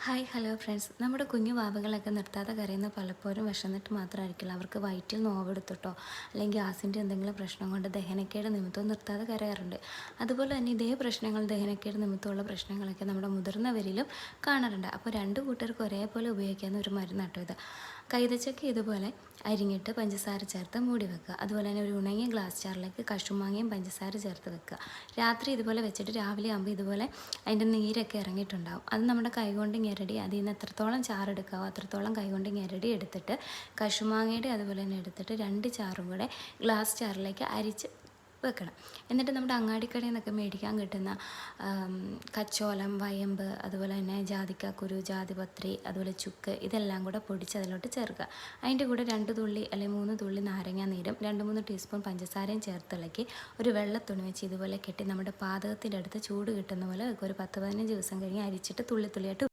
Hi hello friends, നമ്മുടെ കുഞ്ഞു വാവകളൊക്കെ നിർത്താതെ കരയുന്ന പലപ്പോഴും വിശന്നിട്ട് മാത്രമായിരിക്കില്ല. അവർക്ക് വയറ്റിൽ നോവെടുത്തിട്ടോ അല്ലെങ്കിൽ ഗ്യാസിൻ്റെ എന്തെങ്കിലും പ്രശ്നം കൊണ്ട് ദഹനക്കേട് നിമിത്തം നിർത്താതെ കരയാറുണ്ട്. അതുപോലെ തന്നെ ഇതേ പ്രശ്നങ്ങൾ, ദഹനക്കേട് നിമിത്തമുള്ള പ്രശ്നങ്ങളൊക്കെ നമ്മുടെ മുതിർന്നവരിലും കാണാറുണ്ട്. അപ്പോൾ രണ്ട് കൂട്ടർക്ക് ഒരേപോലെ ഉപയോഗിക്കാവുന്ന ഒരു മരുന്നാട്ടോ ഇത്. കൈതച്ചക്ക ഇതുപോലെ അരിഞ്ഞിട്ട് പഞ്ചസാര ചേർത്ത് മൂടി വെക്കുക. അതുപോലെ തന്നെ ഒരു ഉണങ്ങിയ ഗ്ലാസ് ജാറിലേക്ക് കശുമാങ്ങയും പഞ്ചസാര ചേർത്ത് വെക്കുക. രാത്രി ഇതുപോലെ വെച്ചിട്ട് രാവിലെ ആകുമ്പോൾ ഇതുപോലെ അതിൻ്റെ നീരൊക്കെ ഇറങ്ങിയിട്ടുണ്ടാകും. അത് നമ്മുടെ കൈകൊണ്ട് ഞെരടി അതിൽ നിന്ന് എത്രത്തോളം ചാറെടുക്കാവോ അത്രത്തോളം കൈകൊണ്ട് ഞെരടി എടുത്തിട്ട് കശുമാങ്ങയുടെ അതുപോലെ തന്നെ എടുത്തിട്ട് രണ്ട് ചാറും കൂടെ ഗ്ലാസ് ജാറിലേക്ക് അരിച്ച് വെക്കണം. എന്നിട്ട് നമ്മുടെ അങ്ങാടിക്കടയിൽ നിന്നൊക്കെ മേടിക്കാൻ കിട്ടുന്ന കച്ചോലം, വയമ്പ്, അതുപോലെ തന്നെ ജാതിക്കാക്കുരു, ജാതിപത്രി, അതുപോലെ ചുക്ക് ഇതെല്ലാം കൂടെ പൊടിച്ച് അതിലോട്ട് ചേർക്കുക. അതിൻ്റെ കൂടെ 2 തുള്ളി അല്ലെങ്കിൽ 3 തുള്ളി നാരങ്ങ നീരും 2-3 ടീസ്പൂൺ പഞ്ചസാരയും ചേർത്തിളക്കി ഒരു വെള്ളത്തുണി വെച്ച് ഇതുപോലെ കെട്ടി നമ്മുടെ പാദകത്തിൻ്റെ അടുത്ത് ചൂട് കിട്ടുന്ന പോലെ ഒരു 10-15 ദിവസം കഴിഞ്ഞ് അരിച്ചിട്ട് തുള്ളി തുള്ളിയായിട്ട്